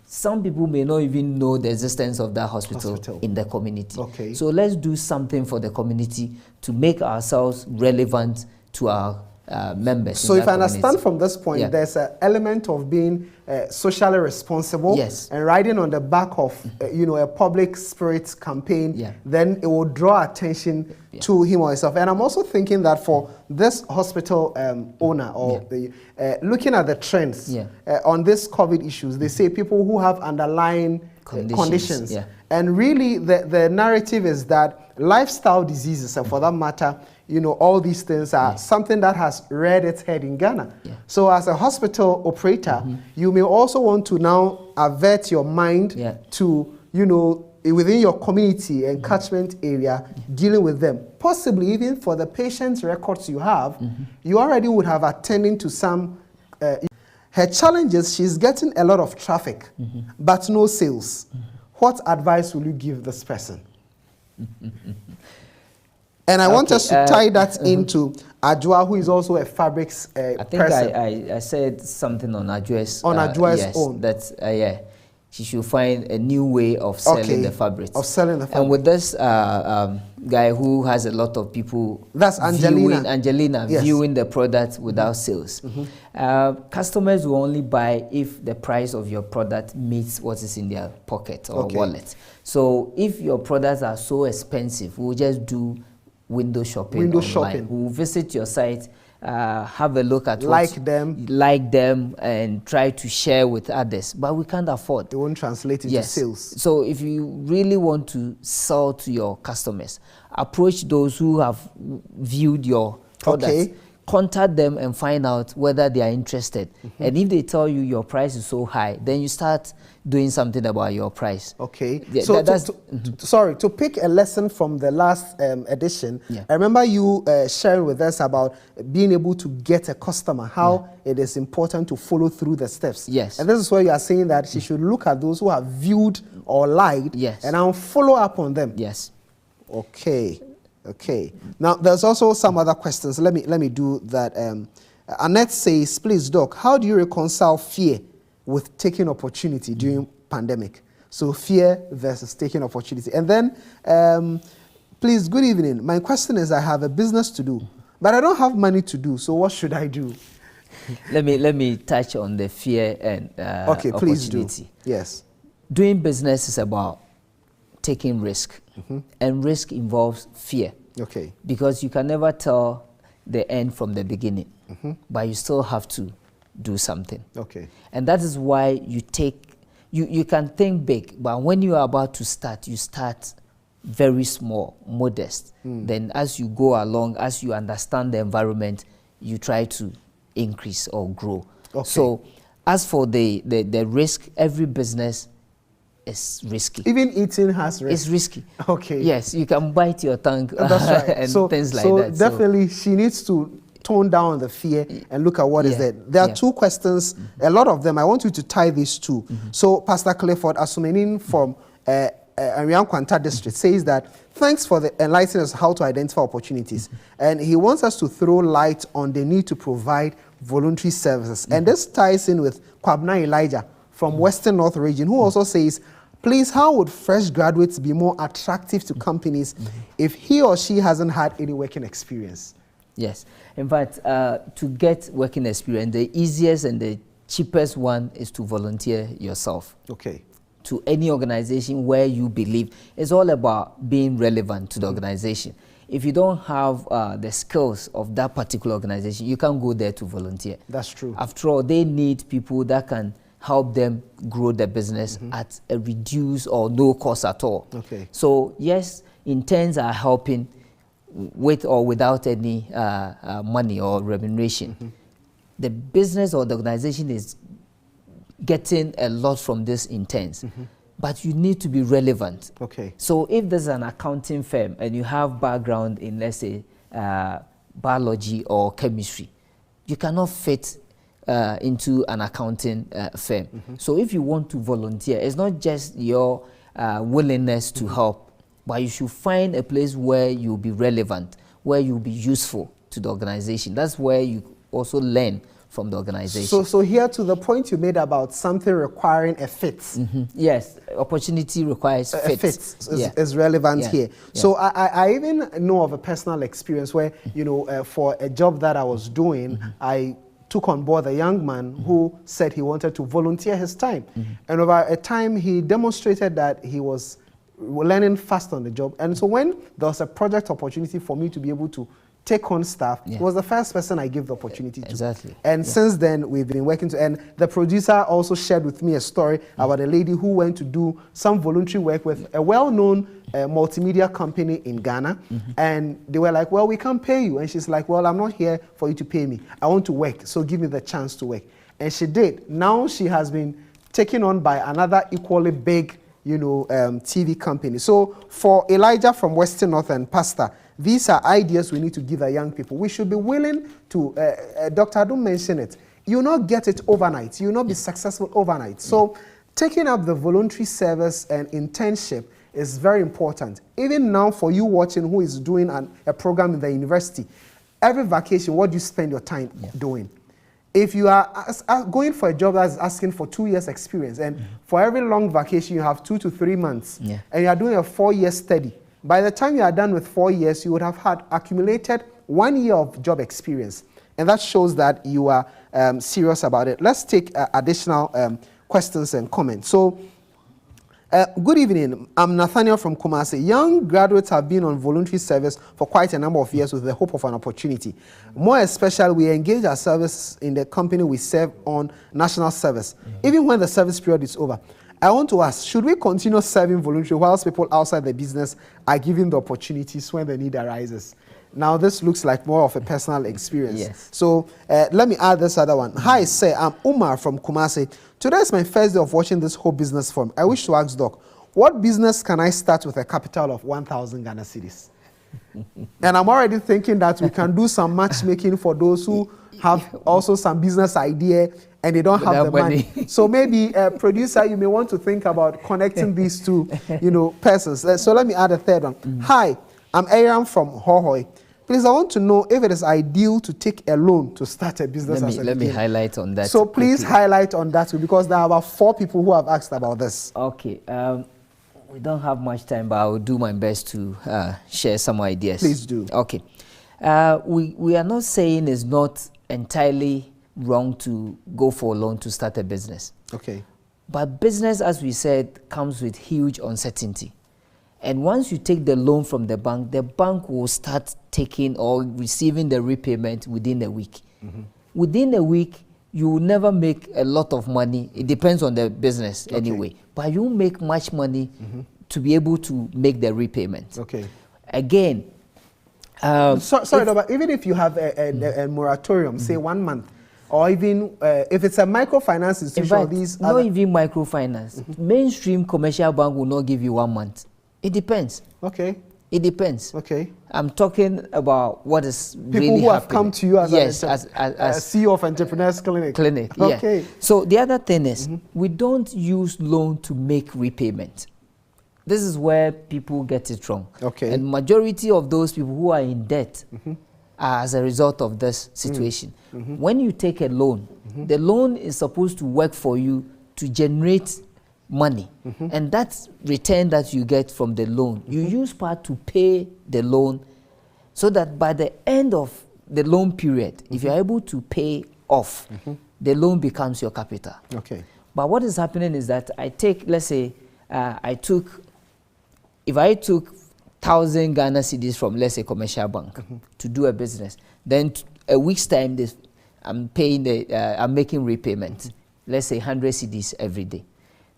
Some people may not even know the existence of that hospital in the community. So let's do something for the community to make ourselves relevant to our members. So if I understand from this point, there's an element of being socially responsible and riding on the back of a public spirit campaign, then it will draw attention to him or herself. And I'm also thinking that for this hospital owner or looking at the trends on this COVID issues, they say people who have underlying conditions. And really the narrative is that lifestyle diseases, and for that matter, all these things are something that has reared its head in Ghana. So as a hospital operator, you may also want to now avert your mind to, within your community and catchment area, dealing with them. Possibly even for the patient's records you have, you already would have attended to some. Her challenge is she's getting a lot of traffic, but no sales. What advice will you give this person? And I want us to tie that into Ajua, who is also a fabrics person. I think I said something on Ajua's own. That she should find a new way of selling the fabrics. And with this guy who has a lot of people, that's Angelina viewing the product without sales. Customers will only buy if the price of your product meets what is in their pocket or wallet. So if your products are so expensive, we'll just do window shopping online. We'll visit your site, have a look at like them and try to share with others, but we can't afford. They won't translate into sales. So if you really want to sell to your customers, approach those who have viewed your products. Contact them and find out whether they are interested. And if they tell you your price is so high, then you start doing something about your price. So to pick a lesson from the last edition, I remember you sharing with us about being able to get a customer, how it is important to follow through the steps. And this is where you are saying that she should look at those who have viewed or liked and now follow up on them. Okay. Now, there's also some other questions. Let me do that. Annette says, please, Doc, how do you reconcile fear with taking opportunity during pandemic? So fear versus taking opportunity. And then, Please, good evening. My question is, I have a business to do, but I don't have money to do, so what should I do? Let me touch on the fear and okay, please opportunity. do. Yes. Doing business is about taking risk, and risk involves fear. Okay. Because you can never tell the end from the beginning, but you still have to do something. Okay. And that is why you can think big, but when you are about to start, you start very small, modest. Then as you go along, as you understand the environment, you try to increase or grow. Okay. So as for the risk, every business is risky. Even eating has risk. It's risky. Okay. Yes, you can bite your tongue That's right. and so, things like so that. Definitely she needs to tone down the fear and look at what is Yeah. there. There are Yeah. two questions, a lot of them. I want you to tie these two. So Pastor Clifford Asumenin from Arian Kwanta district says that thanks for the enlightening us how to identify opportunities. And he wants us to throw light on the need to provide voluntary services. And this ties in with Kwabna Elijah from Western North region, who also says, please, how would fresh graduates be more attractive to companies if he or she hasn't had any working experience? Yes. In fact, to get working experience, the easiest and the cheapest one is to volunteer yourself. Okay. To any organization where you believe. It's all about being relevant to the organization. If you don't have the skills of that particular organization, you can't go there to volunteer. That's true. After all, they need people that can help them grow their business at a reduced or no cost at all. Okay. So yes, interns are helping with or without any money or remuneration. The business or the organization is getting a lot from this interns, but you need to be relevant. Okay. So if there's an accounting firm and you have background in, let's say, biology or chemistry, you cannot fit into an accounting firm. So if you want to volunteer, it's not just your willingness to help, but you should find a place where you'll be relevant, where you'll be useful to the organization. That's where you also learn from the organization. So here to the point you made about something requiring a fit. Yes, opportunity requires fit. A fit is relevant here. So I even know of a personal experience where, for a job that I was doing, I took on board a young man who said he wanted to volunteer his time. And over a time, he demonstrated that he was learning fast on the job. And so when there was a project opportunity for me to be able to take on staff, he was the first person I gave the opportunity to. Exactly. And since then, we've been working to, and the producer also shared with me a story about a lady who went to do some voluntary work with a well-known multimedia company in Ghana. And they were like, well, we can't pay you. And she's like, well, I'm not here for you to pay me. I want to work, so give me the chance to work. And she did. Now she has been taken on by another equally big, TV company. So for Elijah from Western North and Pastor, these are ideas we need to give our young people. We should be willing to, Dr. Adum mentioned it, you'll not get it overnight. You'll not be successful overnight. So taking up the voluntary service and internship is very important. Even now for you watching who is doing a program in the university, every vacation, what do you spend your time doing? If you are going for a job that's asking for 2 years experience, and for every long vacation you have 2 to 3 months, and you are doing a 4-year study, by the time you are done with 4 years, you would have had accumulated 1 year of job experience. And that shows that you are serious about it. Let's take additional questions and comments. So, good evening. I'm Nathaniel from Kumasi. Young graduates have been on voluntary service for quite a number of years with the hope of an opportunity. More especially, we engage our service in the company we serve on national service, even when the service period is over. I want to ask, should we continue serving voluntary whilst people outside the business are given the opportunities when the need arises? Now, this looks like more of a personal experience. Yes. So let me add this other one. Hi, sir. I'm Umar from Kumasi. Today is my first day of watching this whole business forum. I wish to ask Doc, what business can I start with a capital of 1,000 Ghana cedis? And I'm already thinking that we can do some matchmaking for those who have also some business idea and they don't have the money. So maybe, producer, you may want to think about connecting these two, persons. So let me add a third one. Hi, I'm Aaron from Hohoi. Please, I want to know if it is ideal to take a loan to start a business. Let me highlight on that. So please highlight on that too, because there are about 4 people who have asked about this. Okay. We don't have much time, but I will do my best to share some ideas. Please do. Okay. We are not saying it's not entirely wrong to go for a loan to start a business. Okay. But business, as we said, comes with huge uncertainty. And once you take the loan from the bank will start taking or receiving the repayment within a week. Within a week, you will never make a lot of money. It depends on the business anyway. But you make much money to be able to make the repayment. Okay. Again, sorry, but even if you have a moratorium, say 1 month, or even if it's a microfinance institution, in fact, these not even microfinance. Mainstream commercial bank will not give you 1 month. It depends. Okay. It depends. Okay. I'm talking about what is People really who have happening. come to you as as CEO of Entrepreneurs Clinic. Yeah. Okay. So the other thing is we don't use loan to make repayment. This is where people get it wrong. Okay. And majority of those people who are in debt are as a result of this situation. When you take a loan, the loan is supposed to work for you to generate money. And that return that you get from the loan, you use part to pay the loan so that by the end of the loan period, if you're able to pay off, the loan becomes your capital. Okay. But what is happening is that I take, let's say, if I took 1,000 Ghana cedis from, let's say, commercial bank to do a business, then a week's time, I'm making repayment, let's say 100 cedis every day.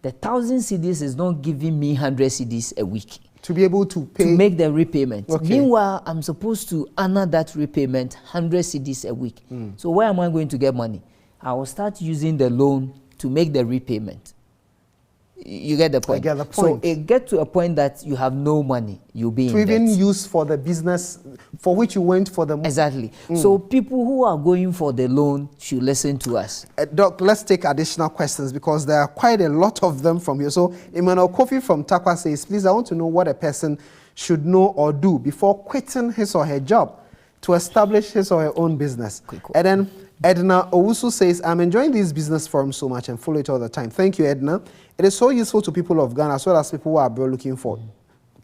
The 1,000 cedis is not giving me 100 cedis a week. To be able to pay. To make the repayment. Okay. Meanwhile, I'm supposed to honor that repayment 100 cedis a week. So where am I going to get money? I will start using the loan to make the repayment. You get the point? I get the point. So it gets to a point that you have no money. You'll be to in even debt. use for the business for which you went for the. Exactly. So people who are going for the loan should listen to us. Doc, let's take additional questions because there are quite a lot of them from here. So Emmanuel Kofi from Takwa says, please, I want to know what a person should know or do before quitting his or her job to establish his or her own business. And then Edna Owusu says, I'm enjoying these business forums so much and follow it all the time. Thank you, Edna. It is so useful to people of Ghana as well as people who are abroad looking for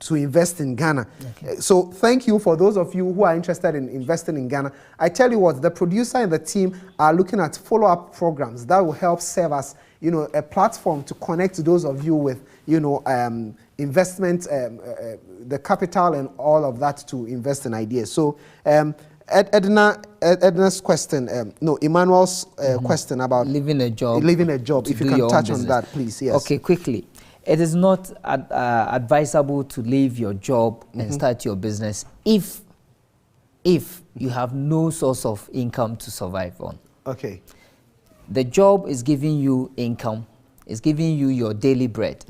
to invest in Ghana. Okay. So thank you for those of you who are interested in investing in Ghana. I tell you what, the producer and the team are looking at follow-up programs that will help serve as, a platform to connect to those of you with, investment, the capital and all of that to invest in ideas. So Edna's question, Emmanuel's question about leaving a job. If you can touch on that, please. Yes. Okay, quickly. It is not advisable to leave your job and start your business if you have no source of income to survive on. Okay. The job is giving you income, is giving you your daily bread.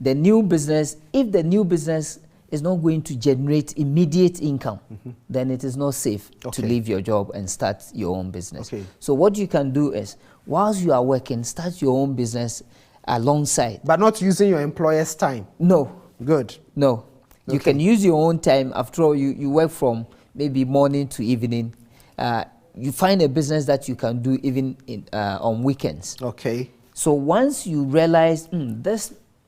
The new business, if the new business is not going to generate immediate income, then it is not safe to leave your job and start your own business. Okay. So what you can do is, whilst you are working, start your own business alongside. But not using your employer's time? No. Good. No. Okay. You can use your own time. After all, you work from maybe morning to evening. You find a business that you can do even on weekends. Okay. So once you realize,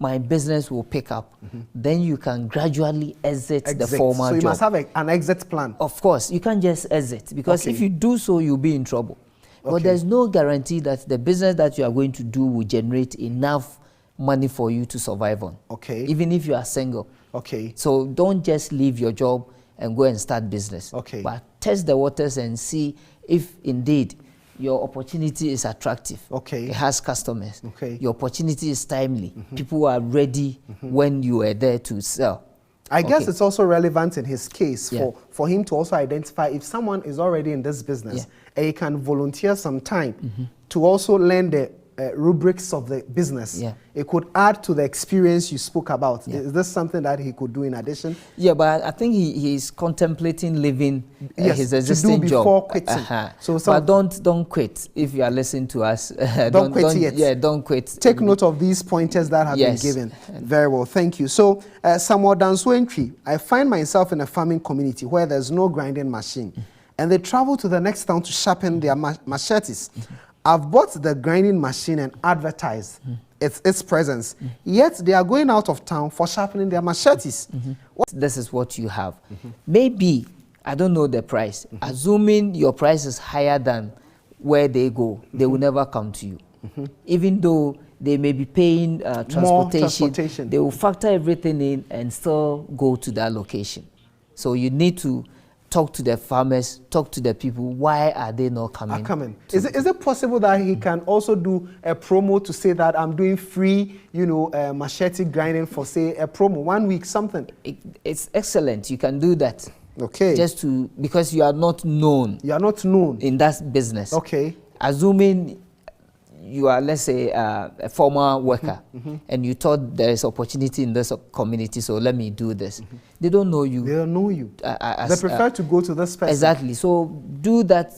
my business will pick up, then you can gradually exit the former job. So you must have an exit plan. Of course, you can't just exit because if you do so, you'll be in trouble. But there's no guarantee that the business that you are going to do will generate enough money for you to survive on. Okay. Even if you are single. Okay. So don't just leave your job and go and start business. Okay. But test the waters and see if indeed your opportunity is attractive. Okay. It has customers. Okay. Your opportunity is timely. People are ready when you are there to sell. I guess it's also relevant in his case for him to also identify if someone is already in this business and he can volunteer some time to also learn the rubrics of the business. It could add to the experience you spoke about. Is this something that he could do in addition? Yeah, but I think he's contemplating leaving his existing to do before job. Quitting. But don't quit if you are listening to us. don't quit yet. Yeah, don't quit. Take note of these pointers that have been given. Very well, thank you. So, Samuel Dansuentri, I find myself in a farming community where there's no grinding machine, and they travel to the next town to sharpen their machetes. I've bought the grinding machine and advertised. its presence. Yet they are going out of town for sharpening their machetes. This is what you have. Maybe, I don't know the price. Assuming your price is higher than where they go, they will never come to you. Even though they may be paying transportation, they will factor everything in and still go to that location. So you need to talk to the farmers, talk to the people. Why are they not coming? Is it possible that he can also do a promo to say that I'm doing free, machete grinding for, say, a promo, 1 week, something? It's excellent. You can do that. Okay. Because you are not known. You are not known in that business. Okay. Assuming you are, let's say, a former worker, and you thought there is opportunity in this community, so let me do this. They don't know you. They don't know you. They prefer to go to this person. Exactly. So do that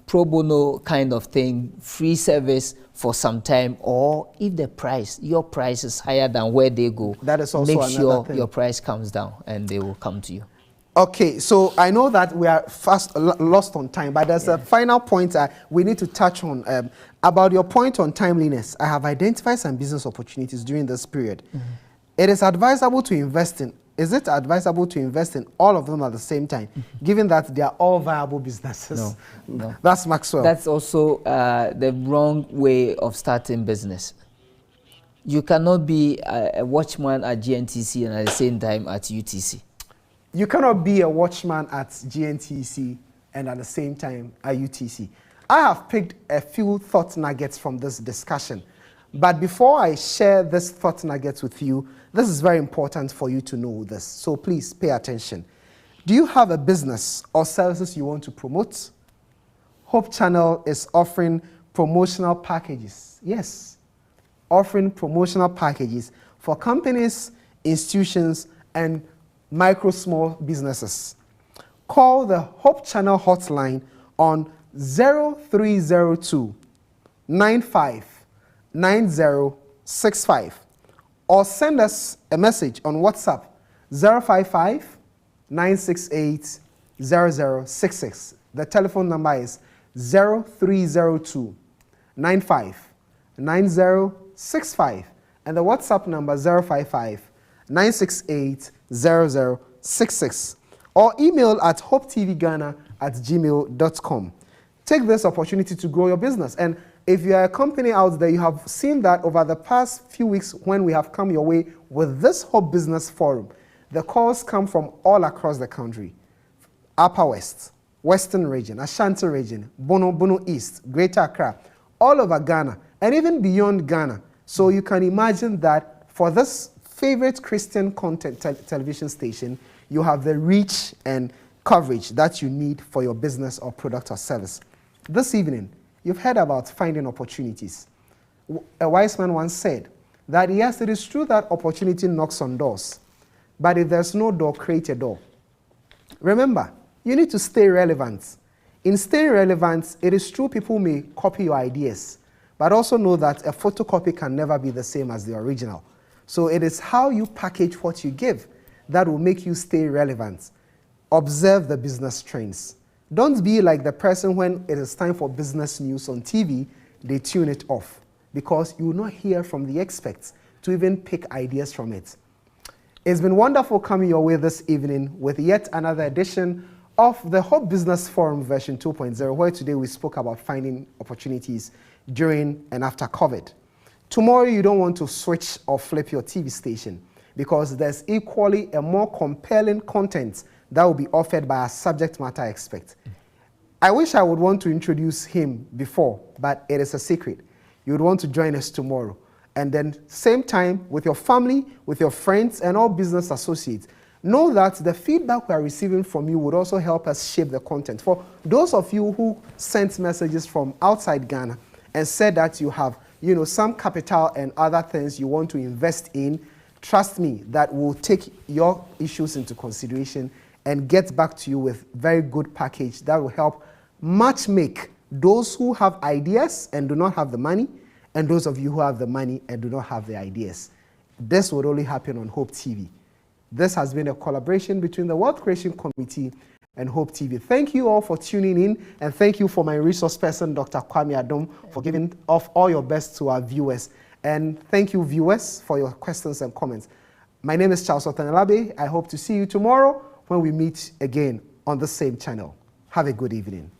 pro bono kind of thing, free service for some time, or if your price is higher than where they go, that is also make sure your price comes down and they will come to you. Okay, so I know that we are lost on time, but there's a final point we need to touch on about your point on timeliness. I have identified some business opportunities during this period. It is advisable to invest in. Is it advisable to invest in all of them at the same time, given that they are all viable businesses? No. That's Maxwell. That's also the wrong way of starting business. You cannot be a watchman at GNTC and at the same time at UTC. You cannot be a watchman at GNTC and at the same time at UTC. I have picked a few thought nuggets from this discussion. But before I share this thought nuggets with you, this is very important for you to know this. So please pay attention. Do you have a business or services you want to promote? Hope Channel is offering promotional packages. Yes, offering promotional packages for companies, institutions, and micro small businesses. Call the Hope Channel hotline on 0302 959065 or send us a message on WhatsApp 055 968 0066. The telephone number is 0302 959065 and the WhatsApp number 055 968 0066 or email at hopetvghana@gmail.com. Take this opportunity to grow your business. And if you are a company out there, you have seen that over the past few weeks when we have come your way with this Hope Business Forum, the calls come from all across the country. Upper West, Western region, Ashanti region, Bono East, Greater Accra, all over Ghana, and even beyond Ghana. So you can imagine that for this favorite Christian content television station, you have the reach and coverage that you need for your business or product or service. This evening, you've heard about finding opportunities. A wise man once said that yes, it is true that opportunity knocks on doors, but if there's no door, create a door. Remember, you need to stay relevant. In staying relevant, it is true people may copy your ideas, but also know that a photocopy can never be the same as the original. So it is how you package what you give that will make you stay relevant. Observe the business trends. Don't be like the person when it is time for business news on TV, they tune it off because you will not hear from the experts to even pick ideas from it. It's been wonderful coming your way this evening with yet another edition of the Hope Business Forum version 2.0, where today we spoke about finding opportunities during and after COVID. Tomorrow, you don't want to switch or flip your TV station because there's equally a more compelling content that will be offered by a subject matter expert. I wish I would want to introduce him before, but it is a secret. You would want to join us tomorrow. And then same time with your family, with your friends, and all business associates. Know that the feedback we are receiving from you would also help us shape the content. For those of you who sent messages from outside Ghana and said that you have some capital and other things you want to invest in, trust me that we'll take your issues into consideration and get back to you with very good package that will help match make those who have ideas and do not have the money and those of you who have the money and do not have the ideas. This would only happen on Hope TV. This has been a collaboration between the Wealth Creation Committee and Hope TV. Thank you all for tuning in, and thank you for my resource person, Dr. Kwame Adom, for giving off all your best to our viewers. And thank you, viewers, for your questions and comments. My name is Charles Otenelabe. I hope to see you tomorrow when we meet again on the same channel. Have a good evening.